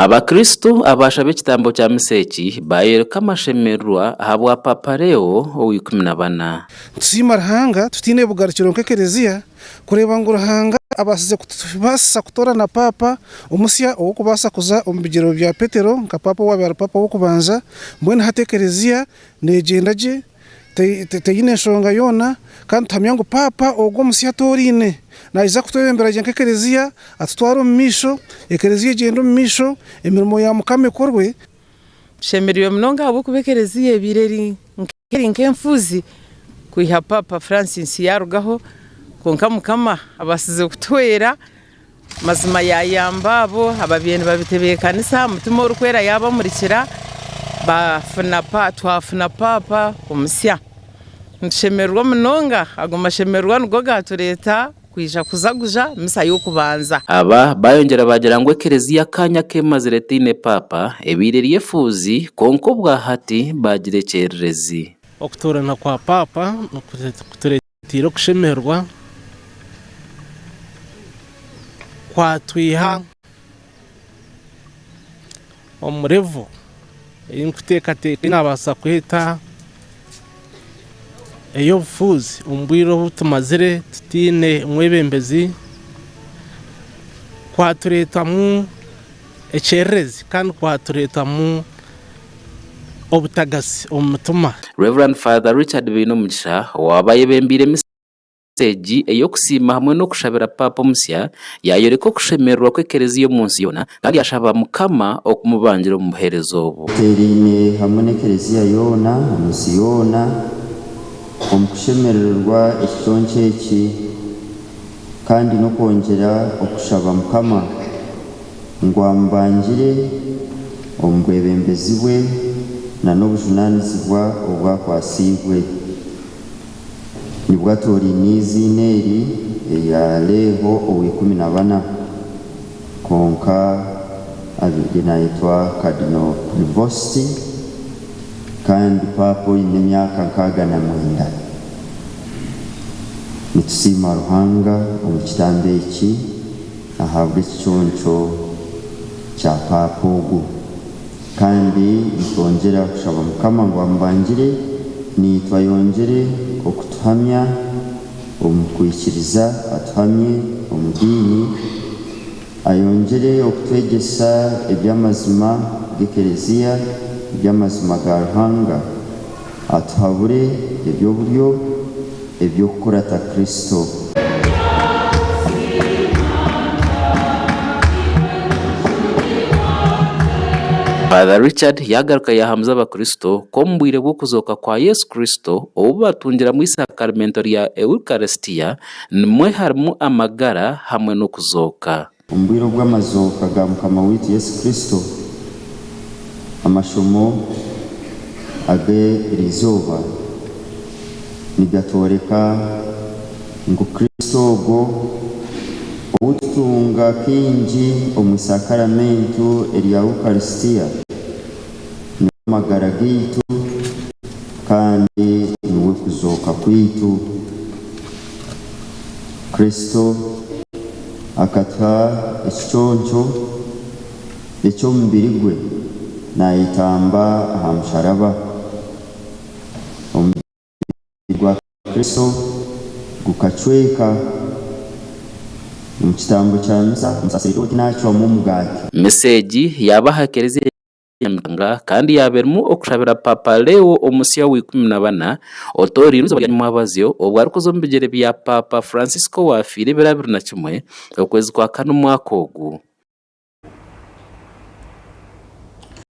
Abakristo abasha b'ekitambo kya Miseki bayereka amashemererwa habwa Papa Leo ow'ikuminabana. Tusima Ruhanga tutine bugarukiro nk'ekereziya kureba ngo Ruhanga abasize kutubasa kutora na Papa omusya okubasa kuza omu bigero bya Petero nka Papa wabara Papa wokubanza mbwene hate ekereziya negendaje teyine nshonga yona kandi tuhamya ngo Papa ogwo musya torine naiza kutwebembera nk'ekereziya atutwara omu misho ekereziya egenda omu misho emirimo ya Mukama ekorwe. Shemererwa munonga habwokuba ekereziya ebireri nk'enfuzi kwiha Papa Francis yarugaho konka Mukama abasize kutwera mazima yayamba abo ababyeni babitebekanisa mutima orukwera yabamurikira twafuna Papa omusya nshemererwa munonga ago mashemererwa nigo gatureta kwija kuzaguja misa y'okubanza. Aba bayongera bagira ngo ekereziya kanya kemaze tine Papa ebireri efuzi konko bwa hati bagire kyererezi okutorana kwa Papa kuturetira kushemererwa kwatwiha omurevo inkuteekateka nabasa kweta eyobufuzi ombwiro tumazire tutine mwebembezi kwaturetamu ekyererezi kandi kwaturetamu obutagasi omutima. Reverend Father Richard Binomugisha wabaye bembire Misegi eyokusima hamwe no kushabira Papa omusya yayoreka kushemererwa kw'ekereziya omunsi yona kandi yashaba Mukama okumubangira omu buherezo obu. Terine hamwe n'ekereziya yona omunsi yona omukushemererwa ekitonki eki kandi nokongera okushaba Mukama ngo amubangire omu bwebembezi bwe na n'obujunanizibwa obwakwasibwe nibwo atoriniizi neeri eya Leo ow'ikuminabana konka abiri naitwa Cardinal Prevost kandi Papa oyine emyaka 69. Nitusima Ruhanga omu kitambo eki ahabwa ekiconco kya Papa ogu kandi nitwongera kushaba Mukama ngo amubangire nitwayongere okutuhamya omu kwikiriza atuhamye omu diini ayongere okutwegesa eby'amazima g'ekereziya eby'amazima ga Ruhanga atuhabure eby'oburyo ebyokukurata Kristo. Father Richard yagaruka yahamza abakristo ko mu bwire bwo kuzoka kwa Yesu Kristo obu batungira mu isakarmento rya Eucharistia nimwe harimu amagara hamwe no kuzoka. Ombwiro bw'amazoka ga Mukama witu Yesu Kristo amashomo age rizoba nigatoreka ngo Kristo ogwo obutunga kingi omu isakaramentu erya Eucharistia n'amagara gaitu kandi niwe kuzoka kwitu. Kristo akatha ekiconco eky'omubiri gwe nayitamba aha musharaba. Omubiri gwa Kristo gukacweka mu kitambo kya misa omusaserdoti nacwamu omugati. Misegi yabaha ekereziya yamutanga kandi yabermu okushabira Papa Leo omusya w'ikuminabana otorinuza byamwabazyo obwo arikuza omu bigere bya Papa Francisco wafire 2021 okwezi kwa 4 omwaka ogu.